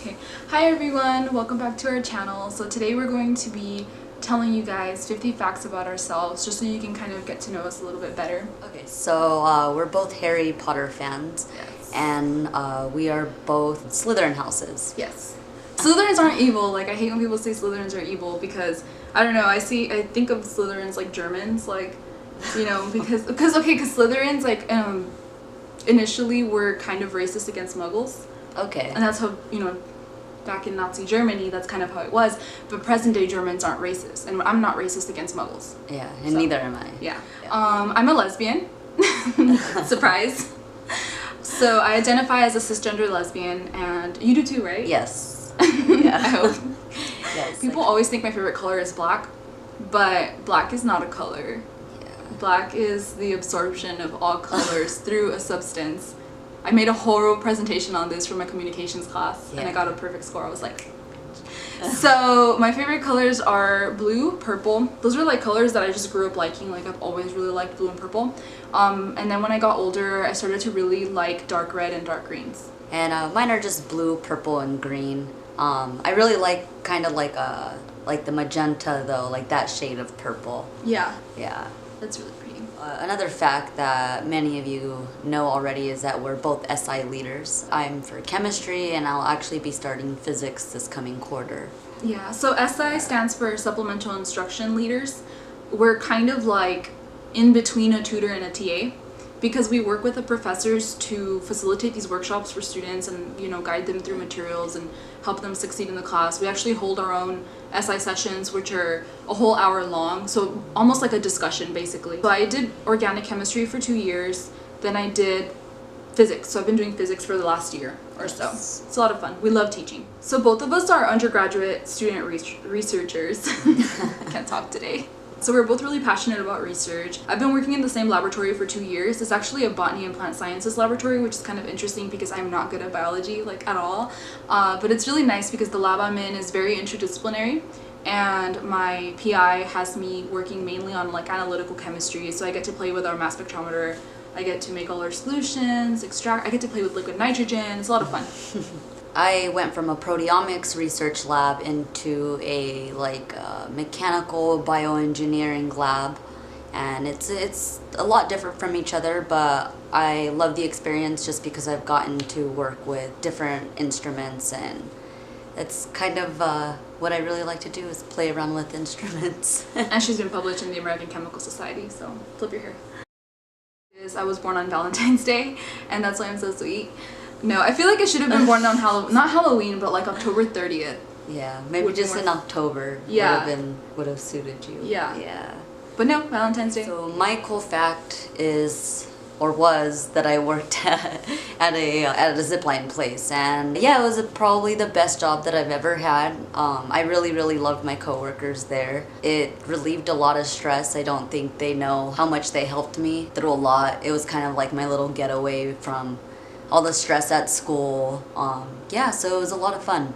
Okay. Hi everyone, welcome back to our channel. So today we're going to be telling you guys 50 facts about ourselves just so you can kind of get to know us a little bit better. Okay, so we're both Harry Potter fans. Yes. And we are both Slytherin houses. Yes. Slytherins aren't evil. Like, I hate when people say Slytherins are evil because, I don't know, I think of Slytherins like Germans, like, you know, because Slytherins, like, initially were kind of racist against Muggles. Okay. And that's how, you know, back in Nazi Germany, that's kind of how it was. But present day Germans aren't racist, and I'm not racist against Muggles. Yeah, and neither am I. Yeah. I'm a lesbian. Surprise. So I identify as a cisgender lesbian, and you do too, right? Yes. Yeah. I hope. Yes. People always think my favorite color is black, but black is not a color. Yeah. Black is the absorption of all colors through a substance. I made a whole presentation on this for my communications class, and I got a perfect score. I was like... So my favorite colors are blue, purple. Those are like colors that I just grew up liking. Like, I've always really liked blue and purple. And then when I got older, I started to really like dark red and dark greens. And mine are just blue, purple, and green. I really like kind of like the magenta though, like that shade of purple. Yeah. Yeah. That's really pretty. Another fact that many of you know already is that we're both SI leaders. I'm for chemistry, and I'll actually be starting physics this coming quarter. Yeah, so SI stands for Supplemental Instruction Leaders. We're kind of like in between a tutor and a TA, because we work with the professors to facilitate these workshops for students and, you know, guide them through materials and help them succeed in the class. We actually hold our own SI sessions, which are a whole hour long, so almost like a discussion basically. So I did organic chemistry for 2 years, then I did physics, so I've been doing physics for the last year or so. It's a lot of fun. We love teaching. So both of us are undergraduate student researchers. I can't talk today. So we're both really passionate about research. I've been working in the same laboratory for 2 years. It's actually a botany and plant sciences laboratory, which is kind of interesting because I'm not good at biology, like, at all. But it's really nice because the lab I'm in is very interdisciplinary, and my PI has me working mainly on like analytical chemistry, so I get to play with our mass spectrometer. I get to make all our solutions, I get to play with liquid nitrogen. It's a lot of fun. I went from a proteomics research lab into a mechanical bioengineering lab, and it's a lot different from each other, but I love the experience just because I've gotten to work with different instruments, and it's kind of what I really like to do is play around with instruments. And she's been published in the American Chemical Society, so flip your hair. I was born on Valentine's Day, and that's why I'm so sweet. No, I feel like I should have been born on not Halloween, but like October 30th. Yeah, maybe just in October. Yeah. Would have suited you. Yeah. Yeah. But no, Valentine's Day. So my cool fact was that I worked at a zipline place, and yeah, it was probably the best job that I've ever had. I really loved my coworkers there. It relieved a lot of stress. I don't think they know how much they helped me through a lot. It was kind of like my little getaway from all the stress at school. Yeah, so it was a lot of fun.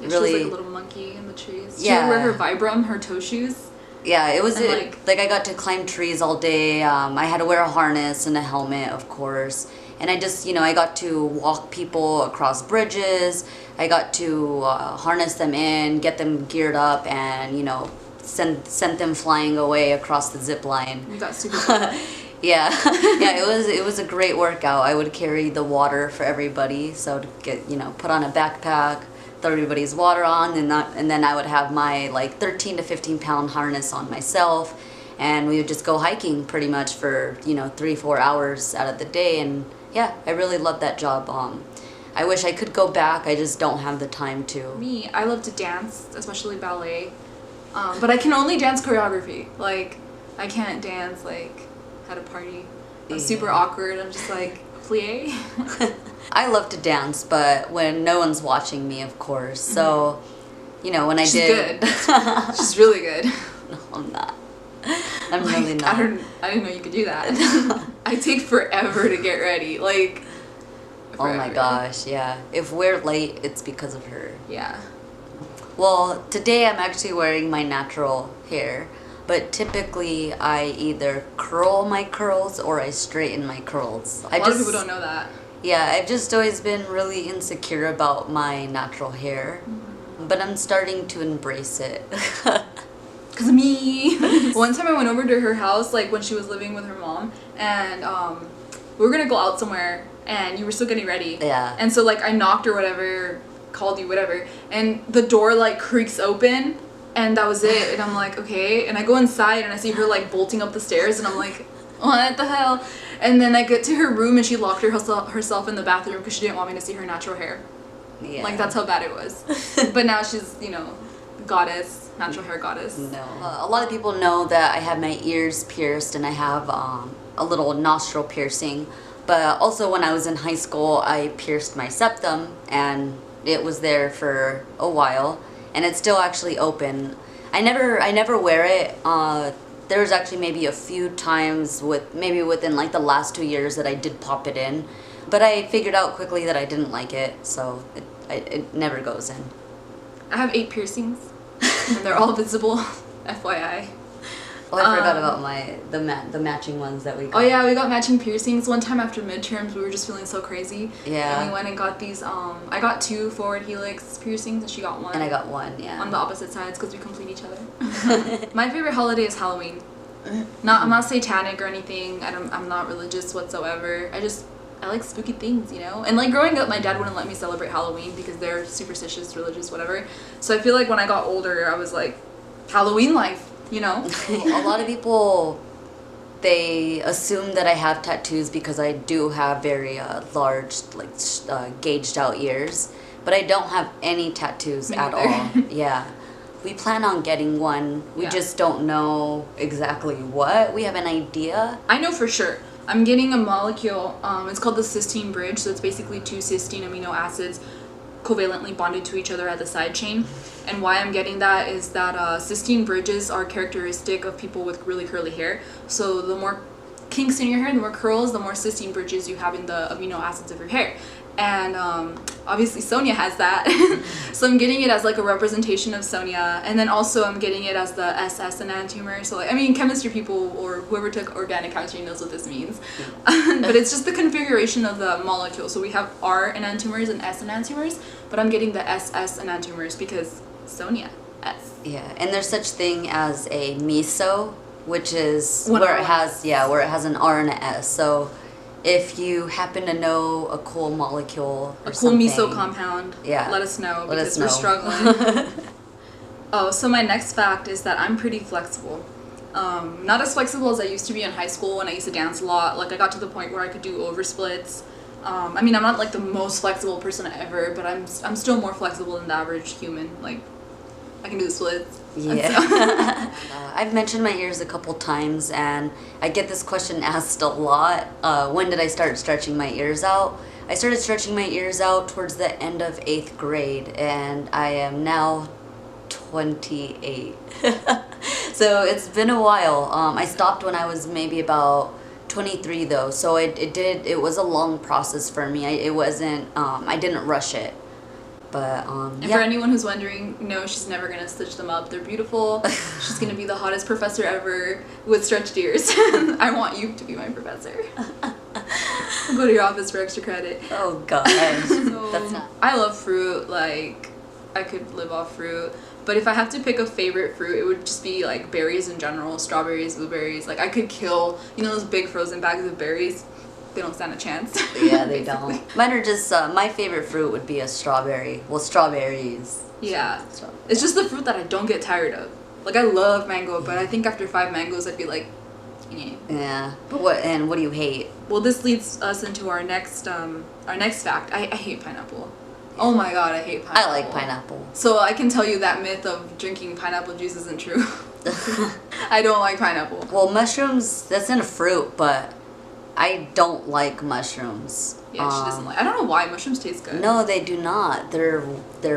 Yeah, really, she was like a little monkey in the trees. Yeah. She would wear her Vibram, her toe shoes. Yeah, it was and like I got to climb trees all day. I had to wear a harness and a helmet, of course. And I just, I got to walk people across bridges. I got to harness them in, get them geared up, and, send them flying away across the zip line. You got super fun. Yeah, yeah, it was a great workout. I would carry the water for everybody, so to get, put on a backpack, throw everybody's water on, and then I would have my like 13 to 15 pound harness on myself, and we would just go hiking pretty much for 3-4 hours out of the day. And yeah, I really loved that job. I wish I could go back. I just don't have the time to. Me, I love to dance, especially ballet, but I can only dance choreography. Like, I can't dance like at a party. I'm super awkward. I'm just like, plie. I love to dance, but when no one's watching me, of course. So, when I did... She's good. She's really good. No, I'm not. I'm really not. I didn't know you could do that. I take forever to get ready. Like, forever. Oh my gosh, yeah. If we're late, it's because of her. Yeah. Well, today I'm actually wearing my natural hair. But typically, I either curl my curls or I straighten my curls. A lot of people don't know that. Yeah, I've just always been really insecure about my natural hair, but I'm starting to embrace it. Cause of me. One time I went over to her house, like when she was living with her mom, and we were gonna go out somewhere, and you were still getting ready. Yeah. And so like I knocked or whatever, called you, whatever, and the door like creaks open, and that was it. And I'm like, okay. And I go inside and I see her like bolting up the stairs, and I'm like, what the hell? And then I get to her room and she locked herself in the bathroom because she didn't want me to see her natural hair. Yeah. Like that's how bad it was. But now she's, you know, goddess, natural hair goddess. No. A lot of people know that I have my ears pierced and I have a little nostril piercing. But also when I was in high school, I pierced my septum and it was there for a while. And it's still actually open. I never wear it. There was actually maybe a few times within like the last 2 years that I did pop it in. But I figured out quickly that I didn't like it, so it never goes in. I have 8 piercings, and they're all visible, FYI. Oh, I forgot about the matching ones that we got. Oh yeah, we got matching piercings. One time after midterms, we were just feeling so crazy. Yeah. And we went and got these, I got 2 forward helix piercings, and she got 1. And I got 1, yeah. On the opposite sides, because we complete each other. My favorite holiday is Halloween. I'm not satanic or anything. I'm not religious whatsoever. I like spooky things, you know? And like growing up, my dad wouldn't let me celebrate Halloween because they're superstitious, religious, whatever. So I feel like when I got older, I was like, Halloween life, you know? A lot of people, they assume that I have tattoos because I do have very large, like gauged out ears. But I don't have any tattoos at all. Yeah. We plan on getting one. We just don't know exactly what. We have an idea. I know for sure. I'm getting a molecule, it's called the cysteine bridge, so it's basically 2 cysteine amino acids covalently bonded to each other at the side chain. And why I'm getting that is that cysteine bridges are characteristic of people with really curly hair. So the more kinks in your hair, the more curls, the more cysteine bridges you have in the amino acids of your hair. And obviously Sonia has that. So I'm getting it as like a representation of Sonia, and then also I'm getting it as the SS enantiomer. So like, I mean, chemistry people or whoever took organic chemistry knows what this means. But it's just the configuration of the molecule. So we have R enantiomers and S enantiomers, but I'm getting the SS enantiomers because Sonia, S. Yeah, and there's such thing as a meso, which is where it has an R and an S. So if you happen to know a cool molecule or a cool something, meso compound, let us know because we're struggling. Oh, so my next fact is that I'm pretty flexible. Not as flexible as I used to be in high school when I used to dance a lot. Like I got to the point where I could do oversplits. I mean, I'm not like the most flexible person ever, but I'm still more flexible than the average human. Like I can do the splits. Yeah. I've mentioned my ears a couple times, and I get this question asked a lot. When did I start stretching my ears out? I started stretching my ears out towards the end of 8th grade, and I am now 28. So it's been a while. I stopped when I was maybe about 23 though, so it was a long process for me. I didn't rush it. But, and for anyone who's wondering, no, she's never going to stitch them up. They're beautiful. She's going to be the hottest professor ever with stretched ears. I want you to be my professor. I'll go to your office for extra credit. Oh, gosh. So, that's not... I love fruit. Like, I could live off fruit. But if I have to pick a favorite fruit, it would just be, like, berries in general. Strawberries, blueberries. Like, I could kill, you know, those big frozen bags of berries. They don't stand a chance. Yeah, they don't. Mine are just, my favorite fruit would be a strawberry. Well, strawberries. Yeah. It's just the fruit that I don't get tired of. Like, I love mango, but I think after 5 mangoes, I'd be like, eh. Yeah. But what do you hate? Well, this leads us into our next fact. I hate pineapple. Oh my god, I hate pineapple. I like pineapple. So I can tell you that myth of drinking pineapple juice isn't true. I don't like pineapple. Well, mushrooms, that's in a fruit, but I don't like mushrooms. Yeah, she doesn't like. I don't know why mushrooms taste good. No, they do not. They're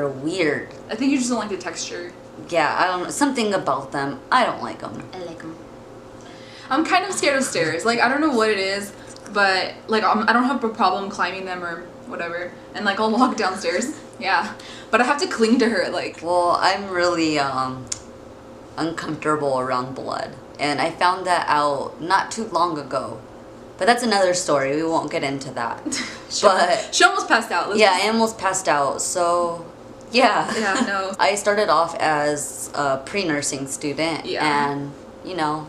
weird. I think you just don't like the texture. Yeah, I don't know. Something about them. I don't like them. I like them. I'm kind of scared of stairs. Like, I don't know what it is, but like I don't have a problem climbing them or whatever. And like I'll walk downstairs. Yeah, but I have to cling to her. Like. Well, I'm really uncomfortable around blood, and I found that out not too long ago. But that's another story. We won't get into that. But she almost passed out. I almost passed out. So yeah. Yeah, no. I started off as a pre-nursing student, and you know,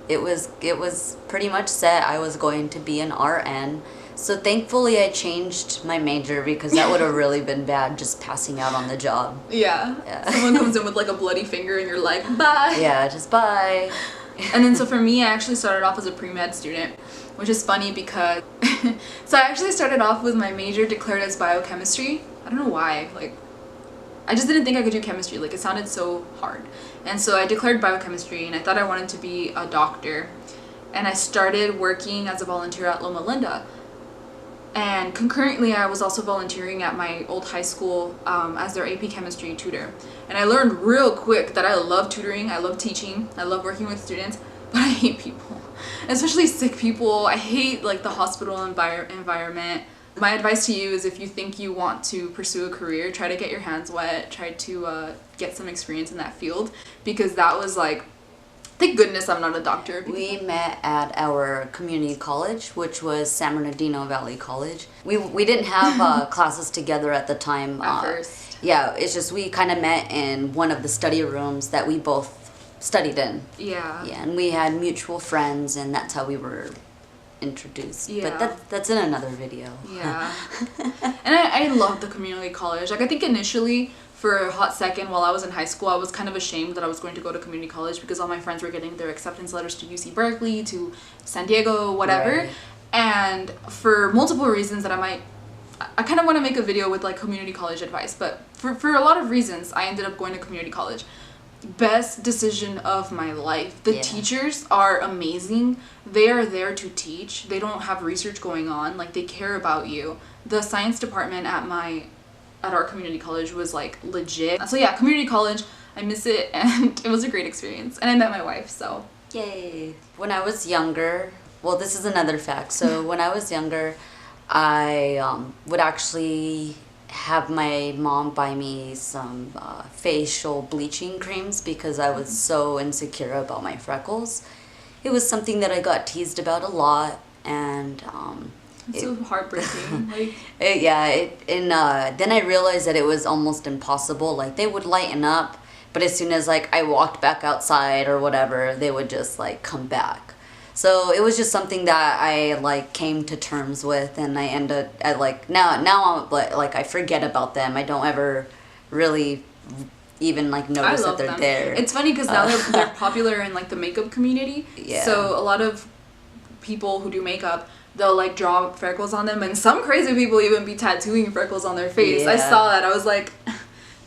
it was pretty much set I was going to be an RN. So thankfully I changed my major, because that would have really been bad, just passing out on the job. Yeah. Someone comes in with like a bloody finger and you're like, bye. Yeah, just bye. And then so for me, I actually started off as a pre-med student, which is funny because so I actually started off with my major declared as biochemistry. I don't know why, like I just didn't think I could do chemistry, like it sounded so hard. And so I declared biochemistry, and I thought I wanted to be a doctor. And I started working as a volunteer at Loma Linda. And concurrently, I was also volunteering at my old high school as their AP chemistry tutor. And I learned real quick that I love tutoring, I love teaching, I love working with students, but I hate people, especially sick people. I hate like the hospital environment. My advice to you is, if you think you want to pursue a career, try to get your hands wet, try to get some experience in that field, because that was like, thank goodness I'm not a doctor. We met at our community college, which was San Bernardino Valley College. We didn't have classes together at the time. At first. Yeah, it's just we kind of met in one of the study rooms that we both studied in. Yeah. Yeah, and we had mutual friends, and that's how we were introduced. Yeah. But that's in another video. Yeah. And I love the community college. Like I think initially, for a hot second while I was in high school, I was kind of ashamed that I was going to go to community college, because all my friends were getting their acceptance letters to UC Berkeley, to San Diego, whatever. Right. And for multiple reasons that I kind of want to make a video with like community college advice, but for a lot of reasons, I ended up going to community college. Best decision of my life. The teachers are amazing. They are there to teach. They don't have research going on. Like, they care about you. The science department at our community college was like legit. So yeah, community college, I miss it, and it was a great experience. And I met my wife, so yay. When I was younger, well, this is another fact. So when I was younger, I would actually have my mom buy me some facial bleaching creams, because I was so insecure about my freckles. It was something that I got teased about a lot, and it's so heartbreaking. Like then I realized that it was almost impossible. Like, they would lighten up, but as soon as like I walked back outside or whatever, they would just like come back. So it was just something that I like came to terms with, and I ended at like now I'm like I forget about them. I don't ever really even like notice that they're there. It's funny because now they're popular in like the makeup community. Yeah. So a lot of people who do makeup, they'll like draw freckles on them, and some crazy people even be tattooing freckles on their face. I saw that. I was like,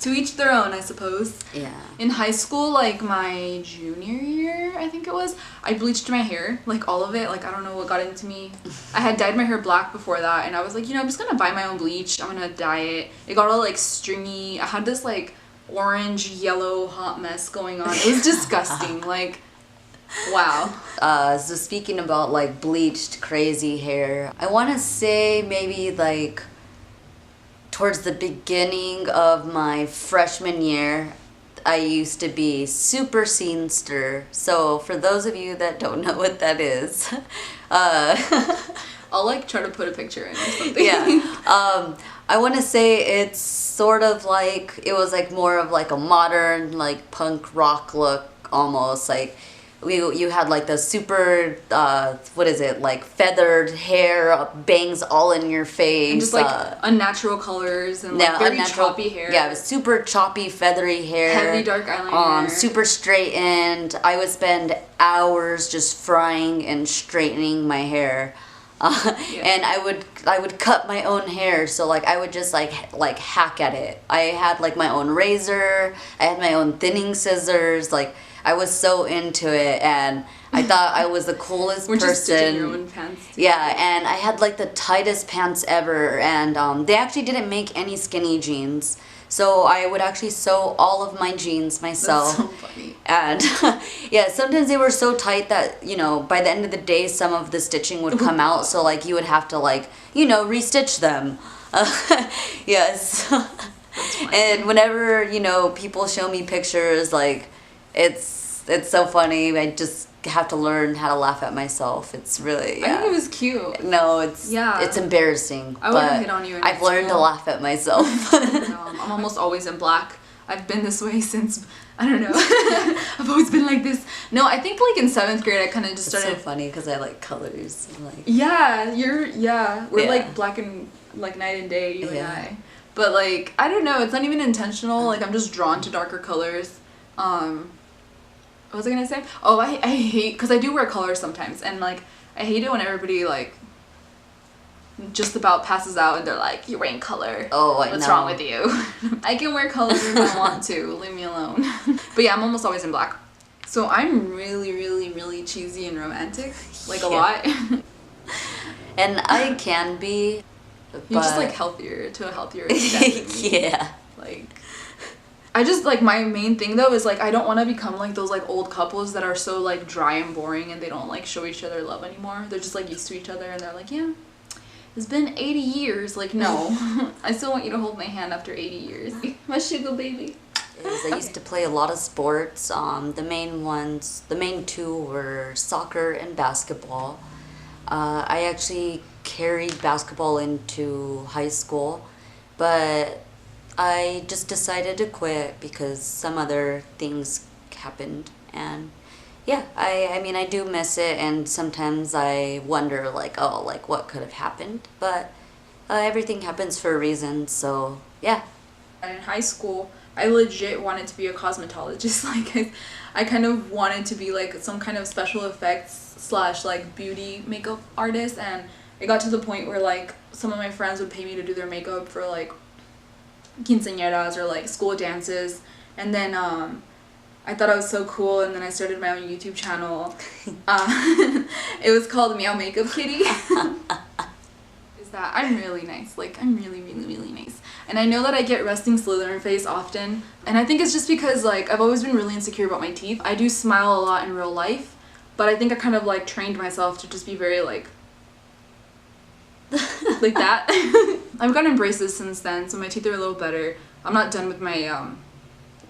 to each their own, I suppose. Yeah. In high school, like my junior year, I think it was, I bleached my hair, like all of it. Like, I don't know what got into me. I had dyed my hair black before that, and I was like, I'm just gonna buy my own bleach. I'm gonna dye it. It got all like stringy. I had this like orange yellow hot mess going on. It was disgusting. Like, wow. So speaking about like bleached crazy hair, I want to say maybe like towards the beginning of my freshman year, I used to be super scenester. So for those of you that don't know what that is, I'll like try to put a picture in or something. Yeah. I want to say it's sort of like, it was like more of like a modern like punk rock look almost. Like you had like the super what is it, like feathered hair, bangs all in your face, and just like unnatural colors and like very choppy hair. Yeah, it was super choppy, featherly hair, heavy dark eyeliner, super straightened. I would spend hours just frying and straightening my hair. And I would cut my own hair, so like I would just like hack at it. I had like my own razor, I had my own thinning scissors. Like, I was so into it, and I thought I was the coolest person. Just stitching your own pants. Yeah, and I had like the tightest pants ever, and they actually didn't make any skinny jeans. So I would actually sew all of my jeans myself. That's so funny. And yeah, sometimes they were so tight that, by the end of the day, some of the stitching would come out. So like you would have to like, restitch them. Yes. And whenever, people show me pictures, like it's so funny. I just have to learn how to laugh at myself. It's really, I think it was cute. No, it's embarrassing. I wouldn't hit on you. I've learned to laugh at myself. I'm almost always in black. I've been this way since, I don't know. I've always been like this. No, I think like in 7th grade I kind of just started. It's so funny because I like colors. And like, we're like black and like night and day, you and I. But like, I don't know, it's not even intentional. Like I'm just drawn to darker colors. What was I gonna say? Oh, I hate, because I do wear colors sometimes, and like I hate it when everybody like just about passes out and they're like, you're wearing color. Oh, I know. What's wrong with you? I can wear color if I want to. Leave me alone. But yeah, I'm almost always in black. So I'm really, really, really cheesy and romantic. Like a lot. And I can be. You're just like healthier to a healthier extent. Yeah. Like, I just like, my main thing though is like, I don't want to become like those like old couples that are so like dry and boring and they don't like show each other love anymore. They're just like used to each other and they're like, yeah, it's been 80 years. Like, no, I still want you to hold my hand after 80 years. My sugar baby. I used to play a lot of sports. The main two were soccer and basketball. I actually carried basketball into high school, but I just decided to quit because some other things happened. And yeah, I mean, I do miss it, and sometimes I wonder like, oh, like what could have happened, but everything happens for a reason, so yeah. And in high school, I legit wanted to be a cosmetologist. Like I kind of wanted to be like some kind of special effects / like beauty makeup artist, and it got to the point where like some of my friends would pay me to do their makeup for like quinceañeras or like school dances, and then I thought I was so cool, and then I started my own YouTube channel. It was called Meow Makeup Kitty. Is that I'm really nice. Like I'm really, really, really nice. And I know that I get resting Slytherin face often, and I think it's just because like I've always been really insecure about my teeth. I do smile a lot in real life, but I think I kind of like trained myself to just be very like like that. I've gotten braces since then, so my teeth are a little better. I'm not done with my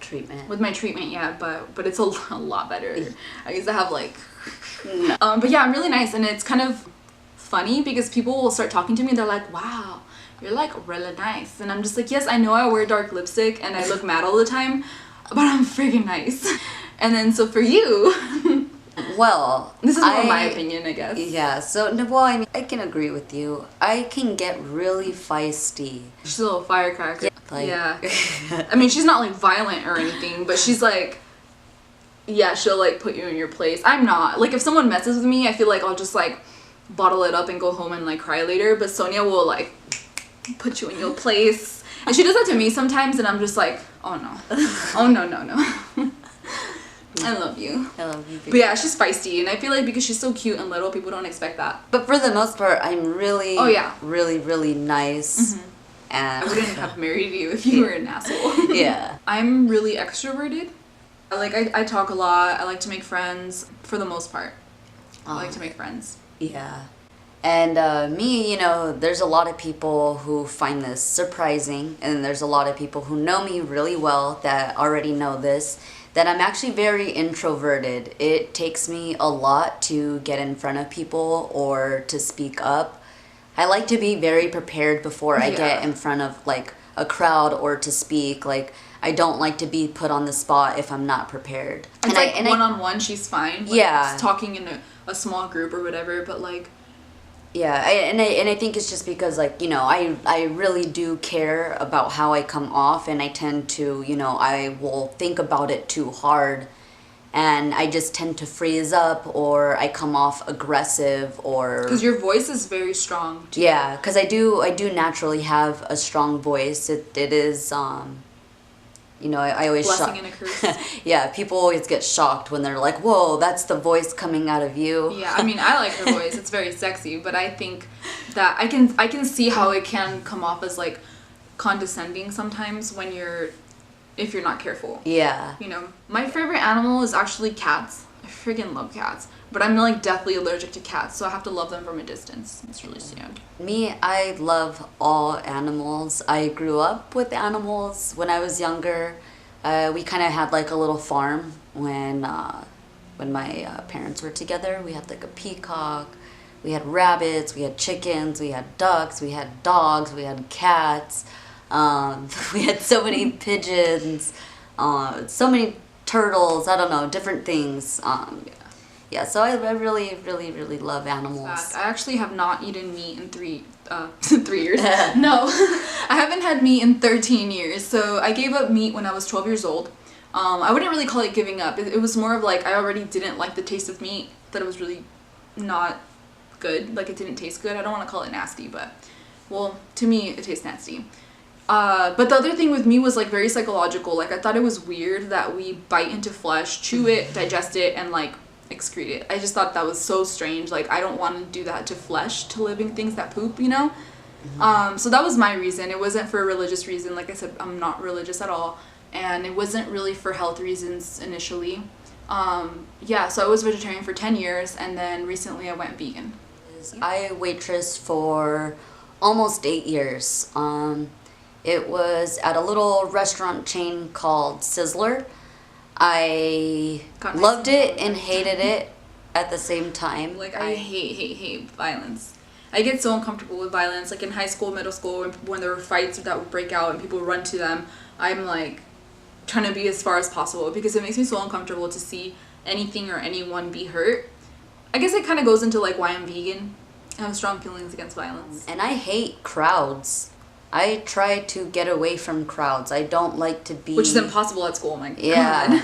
treatment yet, but it's a lot better. I used to have like but yeah, I'm really nice, and it's kind of funny because people will start talking to me and they're like, wow, you're like really nice, and I'm just like, yes, I know I wear dark lipstick and I look mad all the time, but I'm freaking nice. And then so for you well, this is more my opinion, I guess. Yeah, so no, well, I mean, I can agree with you. I can get really feisty. She's a little firecracker. Yeah, like, yeah. I mean, she's not like violent or anything, but she's like, yeah, she'll like put you in your place. I'm not. Like if someone messes with me, I feel like I'll just like bottle it up and go home and like cry later, but Sonia will like put you in your place. And she does that to me sometimes, and I'm just like, oh no. Oh no. I love you. I love you, baby. But yeah, she's feisty, and I feel like because she's so cute and little, people don't expect that. But for the most part, I'm really, really, really nice. Mm-hmm. And I wouldn't have married you if you were an asshole. Yeah. I'm really extroverted. I talk a lot. I like to make friends for the most part. I like to make friends. Yeah. And me, you know, there's a lot of people who find this surprising, and there's a lot of people who know me really well that already know this, that I'm actually very introverted. It takes me a lot to get in front of people or to speak up. I like to be very prepared before I get in front of like a crowd or to speak. Like I don't like to be put on the spot if I'm not prepared. It's like one-on-one, she's fine. Like, just talking in a small group or whatever, but like. Yeah, and I think it's just because, like, you know, I really do care about how I come off, and I tend to, you know, I will think about it too hard, and I just tend to freeze up, or I come off aggressive, or... Because your voice is very strong, too. Yeah, because I do naturally have a strong voice. It is, you know, I always... Blessing and a curse. Yeah, people always get shocked when they're like, whoa, that's the voice coming out of you. Yeah, I mean, I like her voice. It's very sexy, but I think that I can see how it can come off as, like, condescending sometimes if you're not careful. Yeah. You know, my favorite animal is actually cats. I freaking love cats. But I'm, like, deathly allergic to cats, so I have to love them from a distance. It's really sad. Me, I love all animals. I grew up with animals when I was younger. We kind of had, like, a little farm when when my parents were together. We had like a peacock, we had rabbits, we had chickens, we had ducks, we had dogs, we had cats, we had so many pigeons, so many turtles, I don't know, different things. Yeah, so I really, really, really love animals. I actually have not eaten meat in 3 years. No, I haven't had meat in 13 years. So I gave up meat when I was 12 years old. I wouldn't really call it giving up. It was more of like I already didn't like the taste of meat, that it was really not good. Like it didn't taste good. I don't want to call it nasty, but well, to me it tastes nasty. But the other thing with me was like very psychological. Like I thought it was weird that we bite into flesh, chew it, digest it, and like excrete it. I just thought that was so strange. Like I don't want to do that to flesh, to living things that poop, you know? So that was my reason. It wasn't for a religious reason. Like I said, I'm not religious at all. And it wasn't really for health reasons initially. Yeah, so I was vegetarian for 10 years, and then recently I went vegan. I waitressed for almost 8 years. It was at a little restaurant chain called Sizzler. I loved it and hated it at the same time. Like I hate violence. I get so uncomfortable with violence. Like in high school, middle school, when there were fights that would break out and people would run to them, I'm like trying to be as far as possible because it makes me so uncomfortable to see anything or anyone be hurt. I guess it kind of goes into like why I'm vegan. I have strong feelings against violence. And I hate crowds. I try to get away from crowds. I don't like to be... Which is impossible at school, my God. Yeah.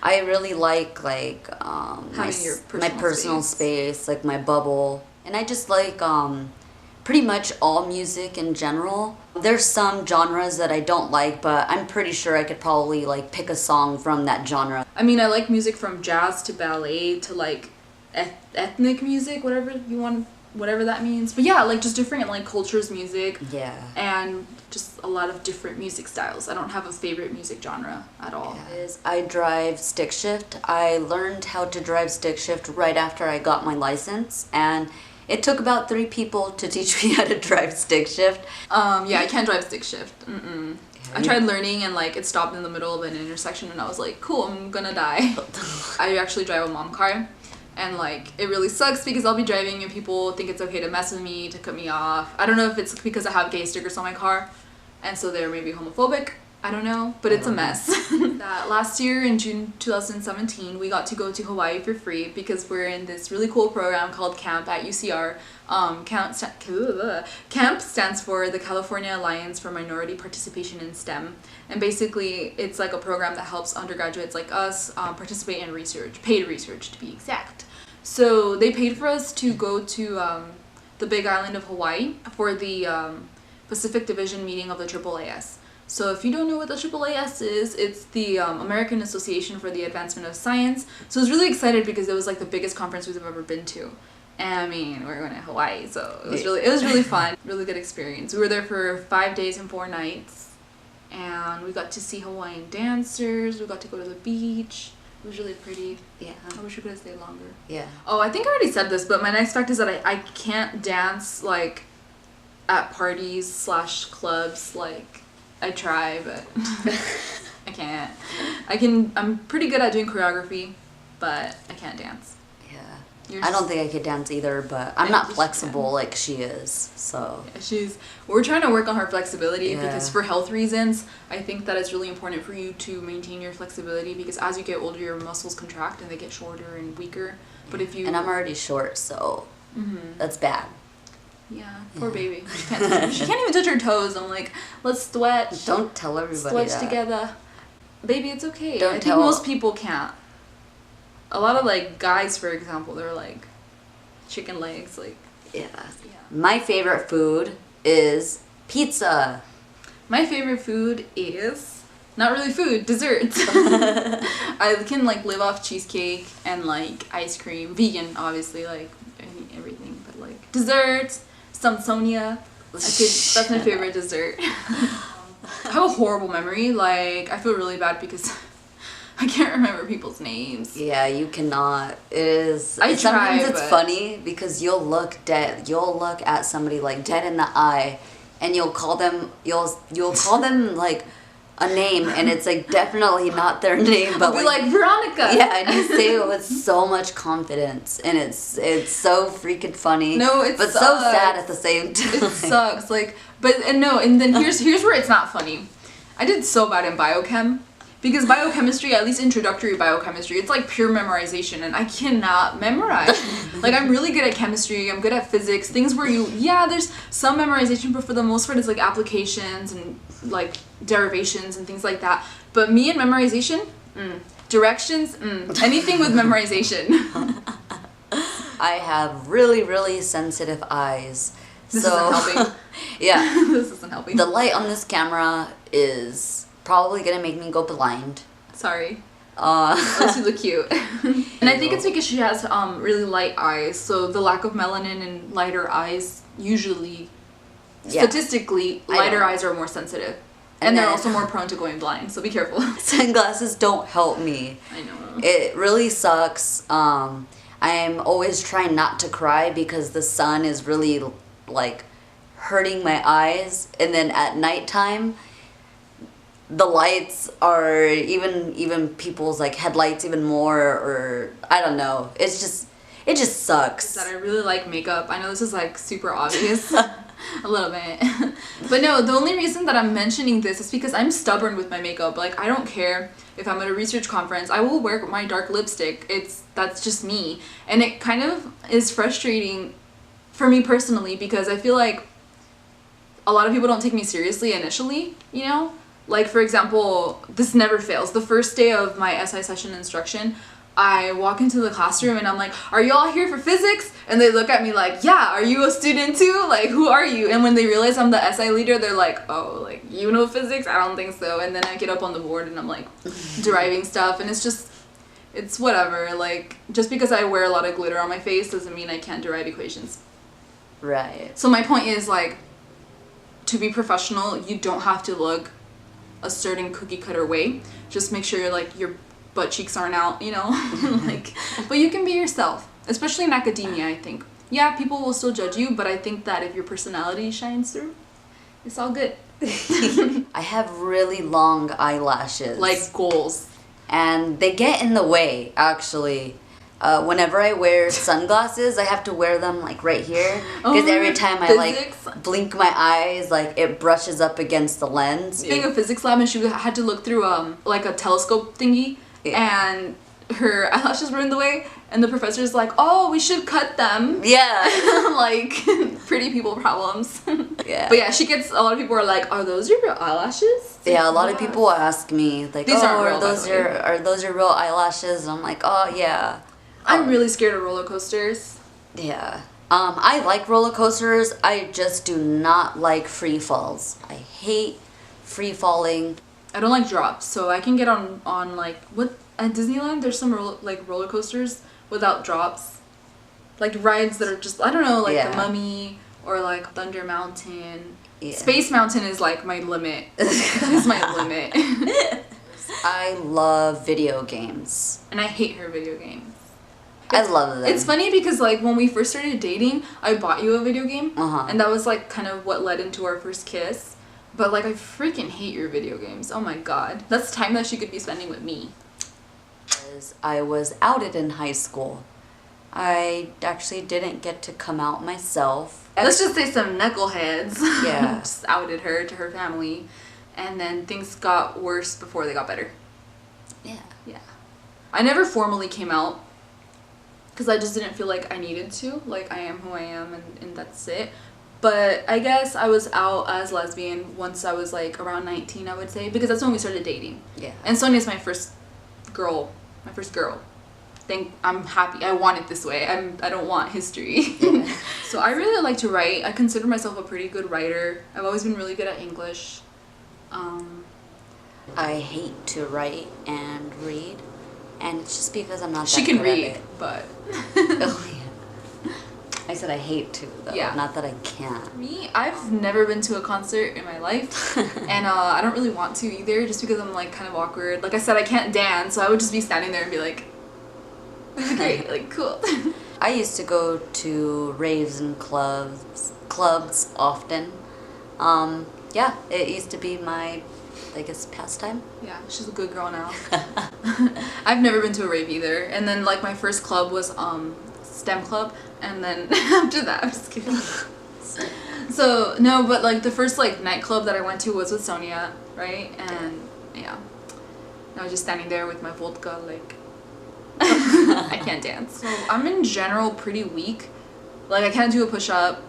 I really like having your my personal space, like my bubble. And I just like pretty much all music in general. There's some genres that I don't like, but I'm pretty sure I could probably like pick a song from that genre. I mean, I like music from jazz to ballet to like ethnic music, whatever you want, whatever that means. But yeah, like just different like cultures, music. Yeah. And just a lot of different music styles. I don't have a favorite music genre at all. Yeah. I drive stick shift. I learned how to drive stick shift right after I got my license, and it took about 3 people to teach me how to drive stick shift. Yeah, I can't drive stick shift. Yeah. I tried learning and like it stopped in the middle of an intersection and I was like, cool, I'm gonna die. I actually drive a mom car. And like it really sucks because I'll be driving and people think it's okay to mess with me, to cut me off. I don't know if it's because I have gay stickers on my car and so they're maybe homophobic. I don't know, but it's a mess. That last year in June 2017, we got to go to Hawaii for free because we're in this really cool program called CAMP at UCR. CAMP stands for the California Alliance for Minority Participation in STEM. And basically, it's like a program that helps undergraduates like us participate in research, paid research to be exact. So they paid for us to go to the Big Island of Hawaii for the Pacific Division meeting of the AAAS. So if you don't know what the AAAS is, it's the American Association for the Advancement of Science. So I was really excited because it was like the biggest conference we've ever been to. And I mean, we're going to Hawaii, so it was really fun. Really good experience. We were there for 5 days and 4 nights. And we got to see Hawaiian dancers. We got to go to the beach. It was really pretty. Yeah. I wish we could have stayed longer. Yeah. Oh, I think I already said this, but my next fact is that I can't dance like at parties / clubs. Like I try, but I can't. I'm pretty good at doing choreography, but I can't dance. Yeah. I don't think I could dance either, but I'm not flexible like she is, so. Yeah, we're trying to work on her flexibility because for health reasons, I think that it's really important for you to maintain your flexibility because as you get older, your muscles contract and they get shorter and weaker. But if you... And I'm already short, so that's bad. Yeah, poor baby. She can't even touch her toes. I'm like, let's stretch. Don't tell everybody stretch that. together. Baby, it's okay. Don't I tell. think most people can't. A lot of like guys, for example, they're like chicken legs, like yeah. My favorite food is pizza. My favorite food is not really food, desserts. I can like live off cheesecake and like ice cream, vegan obviously, like everything, but like desserts, Samsonia. That's my favorite dessert. I have a horrible memory. Like I feel really bad because I can't remember people's names. Yeah, you cannot. Sometimes it's funny because you'll look at somebody like dead in the eye and you'll call them like a name and it's like definitely not their name, but I'll be like Veronica. Yeah, and you say it with so much confidence, and it's so freaking funny. No, it's but so sad at the same time. It sucks. Like, and then here's where it's not funny. I did so bad in biochem. Because biochemistry, at least introductory biochemistry, it's like pure memorization, and I cannot memorize. Like, I'm really good at chemistry, I'm good at physics, things where there's some memorization, but for the most part, it's like applications and like derivations and things like that. But me and memorization, directions, anything with memorization. I have really, really sensitive eyes. This isn't helping. Yeah. This isn't helping. The light on this camera is probably gonna make me go blind. Sorry. Those two look cute. And I think it's because she has really light eyes, so the lack of melanin and lighter eyes usually, statistically, lighter eyes are more sensitive. And they're also more prone to going blind, so be careful. Sunglasses don't help me. I know. It really sucks. I'm always trying not to cry because the sun is really like hurting my eyes, and then at nighttime the lights are even people's like headlights even more, or I don't know. It just sucks. That I really like makeup. I know this is like super obvious. A little bit. But no, the only reason that I'm mentioning this is because I'm stubborn with my makeup. Like, I don't care if I'm at a research conference, I will wear my dark lipstick. That's just me. And it kind of is frustrating for me personally because I feel like a lot of people don't take me seriously initially, you know? Like, for example, this never fails. The first day of my SI session instruction, I walk into the classroom and I'm like, are you all here for physics? And they look at me like, yeah, are you a student too? Like, who are you? And when they realize I'm the SI leader, they're like, oh, like, you know physics? I don't think so. And then I get up on the board and I'm like deriving stuff, and it's whatever. Like, just because I wear a lot of glitter on my face doesn't mean I can't derive equations. Right. So my point is, like, to be professional, you don't have to look a certain cookie cutter way. Just make sure your butt cheeks aren't out, you know? Like, but you can be yourself, especially in academia, I think. Yeah, people will still judge you, but I think that if your personality shines through, it's all good. I have really long eyelashes. Like goals. And they get in the way, actually. Whenever I wear sunglasses, I have to wear them like right here, because every time I like blink my eyes, like it brushes up against the lens. Speaking of physics lab, and she had to look through like a telescope thingy, and her eyelashes were in the way, and the professor's like, oh, we should cut them. Yeah. Like, pretty people problems. Yeah. But yeah, she gets, a lot of people are like, are those your real eyelashes? Yeah, a lot of people ask me, like, These aren't real, are those your real eyelashes? And I'm like, oh, yeah. I'm really scared of roller coasters. Yeah. I like roller coasters. I just do not like free falls. I hate free falling. I don't like drops, so I can get on like, what, at Disneyland there's some roller coasters without drops. Like rides that are just, I don't know, like the Mummy or like Thunder Mountain. Yeah. Space Mountain is like my limit. That is my limit. I love video games. And I hate her video games. I love them. It's funny because like when we first started dating, I bought you a video game, and that was like kind of what led into our first kiss. But like, I freaking hate your video games. Oh my god, that's time that she could be spending with me. I was outed in high school. I actually didn't get to come out myself. Let's just say some knuckleheads. Yeah. Just outed her to her family, and then things got worse before they got better. Yeah. Yeah. I never formally came out, because I just didn't feel like I needed to. Like, I am who I am, and that's it. But I guess I was out as lesbian once I was like around 19, I would say, because that's when we started dating. Yeah. And Sonia's my first girl. I'm happy. I want it this way. I don't want history. Yeah. So I really like to write. I consider myself a pretty good writer. I've always been really good at English. I hate to write and read. And it's just because I'm not that She can good read, at it. but... Oh, yeah. I said I hate to, though. Yeah. Not that I can't. Me, I've never been to a concert in my life. And I don't really want to either, just because I'm like kind of awkward. Like I said, I can't dance, so I would just be standing there and be like, this is great, like, cool. I used to go to raves and clubs often. Yeah, it used to be my I guess, pastime. Yeah, she's a good girl now. I've never been to a rave either. And then like my first club was STEM club, and then after that, I'm just kidding. So no, but like the first like nightclub that I went to was with Sonia, right? And yeah, I was just standing there with my vodka, like I can't dance. So I'm in general pretty weak. Like I can't do a push-up.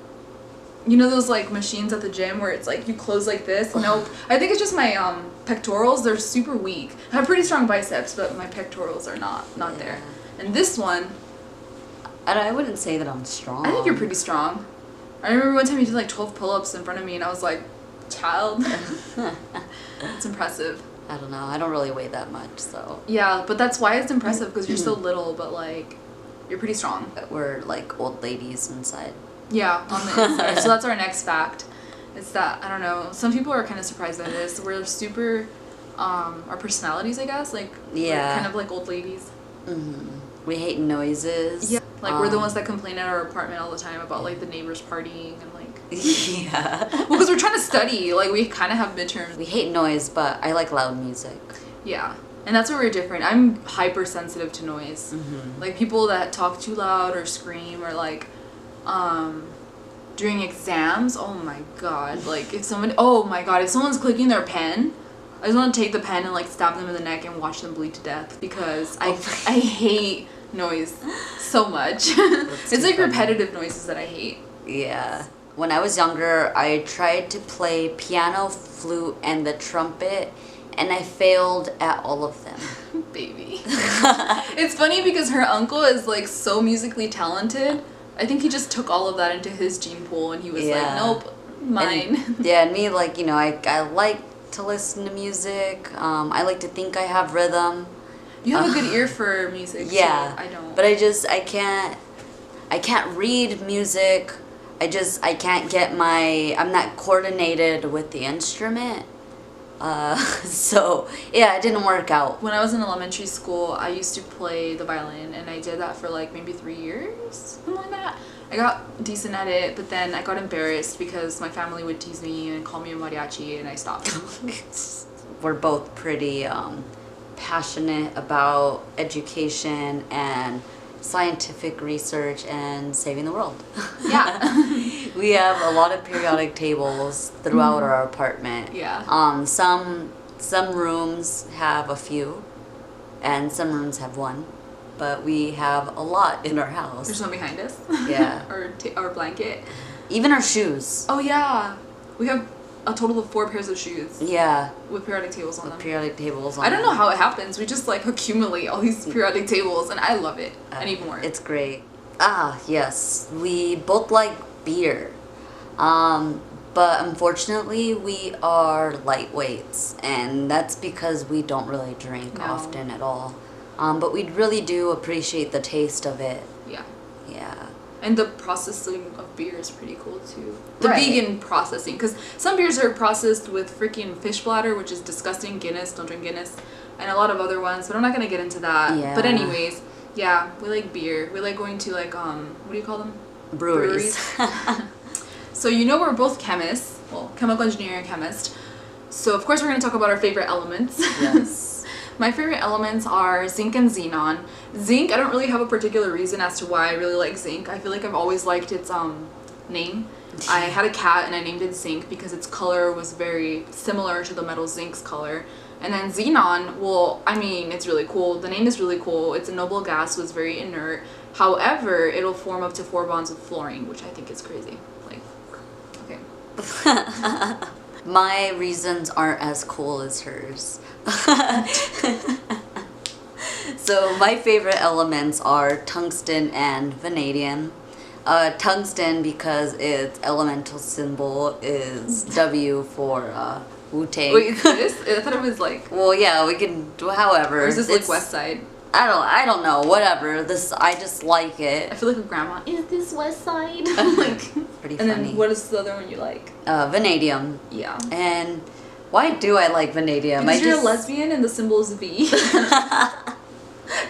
You know those like machines at the gym where it's like you close like this? Nope. I think it's just my pectorals. They're super weak. I have pretty strong biceps, but my pectorals are not there. And this one, I wouldn't say that I'm strong. I think you're pretty strong. I remember one time you did like 12 pull-ups in front of me, and I was like, child. It's impressive. I don't know. I don't really weigh that much, so. Yeah, but that's why it's impressive, because you're so little, but like, you're pretty strong. We're like old ladies inside. Yeah, on the inside. So that's our next fact. It's that, I don't know, some people are kind of surprised by this. We're super, our personalities, I guess, like, we're kind of like old ladies. Mm-hmm. We hate noises. Yeah. Like, we're the ones that complain at our apartment all the time about, like, the neighbors partying and, like... Yeah. Well, because we're trying to study. Like, we kind of have midterms. We hate noise, but I like loud music. Yeah. And that's where we're different. I'm hypersensitive to noise. Mm-hmm. Like, people that talk too loud or scream or, like, during exams, oh my god. Like, if someone's clicking their pen, I just want to take the pen and, like, stab them in the neck and watch them bleed to death. Because I hate noise so much. It's like repetitive noises that I hate. Yeah. When I was younger, I tried to play piano, flute, and the trumpet, and I failed at all of them. Baby. It's funny because her uncle is like so musically talented. I think he just took all of that into his gene pool, and he was like, nope, mine. And me, like, you know, I like to listen to music. I like to think I have rhythm. You have a good ear for music. Yeah, so I don't. But I can't read music. I can't get I'm not coordinated with the instrument. So yeah, it didn't work out. When I was in elementary school, I used to play the violin, and I did that for like maybe 3 years, something like that. I got decent at it, but then I got embarrassed because my family would tease me and call me a mariachi, and I stopped. We're both pretty passionate about education and scientific research and saving the world. Yeah. We have a lot of periodic tables throughout our apartment. Yeah. Some rooms have a few, and some rooms have one, but we have a lot in our house. There's one behind us. Yeah. Our blanket. Even our shoes. Oh yeah. We have a total of 4 pairs of shoes. Yeah. With periodic tables on them. Periodic tables on I don't know how it happens. We just like accumulate all these periodic tables, and I love it. I need more. It's great. Ah, yes. We both like beer. But unfortunately we are lightweights, and that's because we don't really drink often at all. But we really do appreciate the taste of it. Yeah. Yeah. And the processing of beer is pretty cool too. The vegan processing, because some beers are processed with freaking fish bladder, which is disgusting. Guinness, don't drink Guinness, and a lot of other ones. But I'm not gonna get into that. Yeah. But anyways, yeah, we like beer. We like going to like what do you call them? Breweries. So you know we're both chemists. Well, chemical engineer and chemist. So of course we're gonna talk about our favorite elements. Yes. My favorite elements are zinc and xenon. Zinc, I don't really have a particular reason as to why I really like zinc. I feel like I've always liked its name. I had a cat and I named it Zinc because its color was very similar to the metal zinc's color. And then xenon, well, I mean, it's really cool. The name is really cool. It's a noble gas, so it's very inert. However, it'll form up to 4 bonds with fluorine, which I think is crazy. Like, okay. My reasons aren't as cool as hers. So my favorite elements are tungsten and vanadium. Tungsten because its elemental symbol is W for Wu-Tang. Wait, is this? I thought it was like... Well, yeah, we can do however. Or is this like West Side? I don't know, whatever. I just like it. I feel like a grandma. Is this West Side? I'm like... Pretty and funny. Then what is the other one you like? Vanadium. Yeah. And why do I like vanadium? Because you're a lesbian and the symbol is V.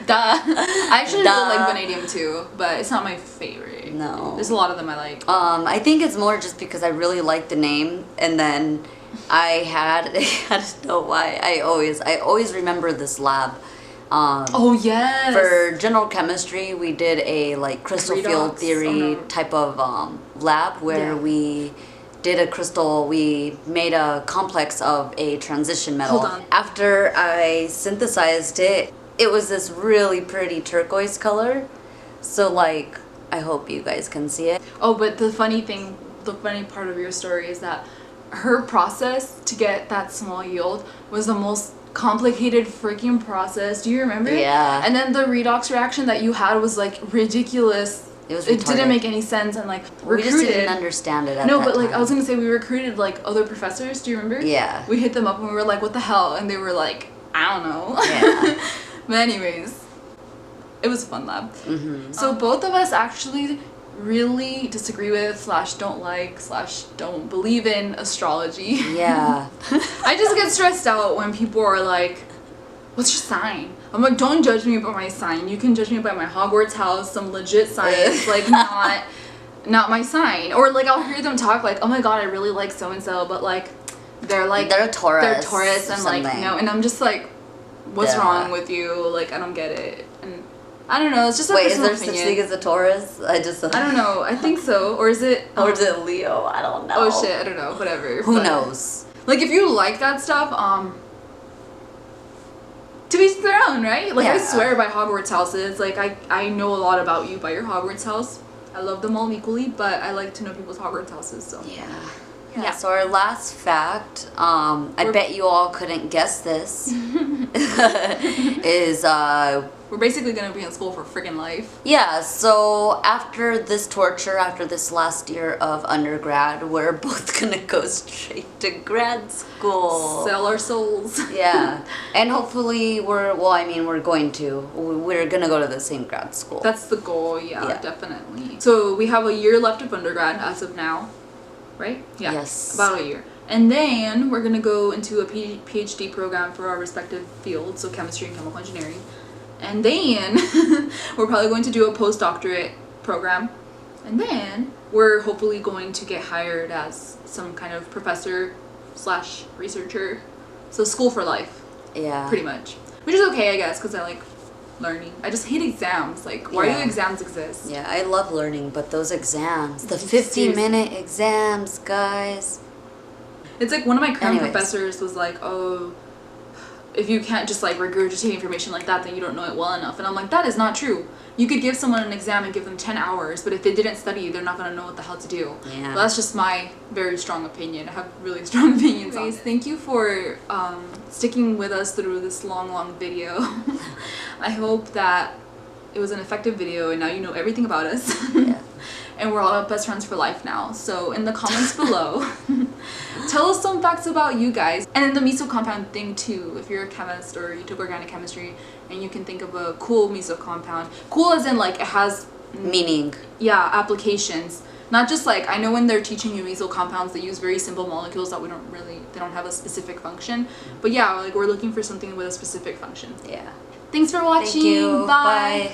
Duh. I actually really like vanadium too, but it's not my favorite. No. There's a lot of them I like. I think it's more just because I really like the name, and then I don't know why. I always remember this lab. Oh yes. For general chemistry, we did a like crystal field Redox, theory type of lab where we did a crystal. We made a complex of a transition metal. Hold on. After I synthesized it, it was this really pretty turquoise color. So like, I hope you guys can see it. Oh, but the funny part of your story is that her process to get that small yield was the most complicated freaking process. Do you remember? Yeah. And then the redox reaction that you had was like ridiculous. It didn't make any sense, and like we just didn't understand it at No, that but like time. I was gonna say, we recruited like other professors. Do you remember? Yeah. We hit them up and we were like, "What the hell?" And they were like, "I don't know." Yeah. But anyways, it was a fun lab. Mm-hmm. So both of us actually really disagree with / don't like / don't believe in astrology. Yeah. I just get stressed out when people are like, "What's your sign?" I'm like, "Don't judge me by my sign. You can judge me by my Hogwarts house, some legit science, like not my sign." Or like I'll hear them talk like, "Oh my god, I really like so and so," but like they're a Taurus. They're Taurus, and like no, and I'm just like, "What's wrong with you?" Like I don't get it. And I don't know. It's just a personal opinion. Such thing as a Taurus? I don't know. I think so. Or is it? Or is it Leo? I don't know. Oh shit! I don't know. Whatever. Who knows? Like if you like that stuff, to each their own, right? Like I swear by Hogwarts houses. Like I know a lot about you by your Hogwarts house. I love them all equally, but I like to know people's Hogwarts houses. So yeah. So our last fact, I bet you all couldn't guess this, is we're basically gonna be in school for friggin' life. Yeah, so after this torture, after this last year of undergrad, we're both gonna go straight to grad school. Sell our souls. Yeah, and hopefully we're going to. We're gonna go to the same grad school. That's the goal, yeah, definitely. So we have a year left of undergrad as of now, right? Yeah, yes. About a year. And then we're gonna go into a PhD program for our respective fields, so chemistry and chemical engineering. And then we're probably going to do a postdoctorate program. And then we're hopefully going to get hired as some kind of professor / researcher. So school for life. Yeah. Pretty much. Which is okay, I guess, because I like learning. I just hate exams. Like, why do exams exist? Yeah, I love learning, but those exams, the 50-minute exams, guys. It's like one of my current professors was like, "Oh, if you can't just like regurgitate information like that, then you don't know it well enough." And I'm like, that is not true. You could give someone an exam and give them 10 hours, but if they didn't study, they're not going to know what the hell to do. Yeah. Well, that's just my very strong opinion. I have really strong opinions on it. Thank you for sticking with us through this long video. I hope that it was an effective video and now you know everything about us. Yeah. And we're all best friends for life now. So in the comments below, tell us some facts about you guys. And in the meso compound thing too, if you're a chemist or you took organic chemistry and you can think of a cool meso compound. Cool as in like it has meaning. Yeah, applications. Not just like, I know when they're teaching you meso compounds, they use very simple molecules that they don't have a specific function. But yeah, like we're looking for something with a specific function. Yeah. Thanks for watching. Thank you. Bye. Bye.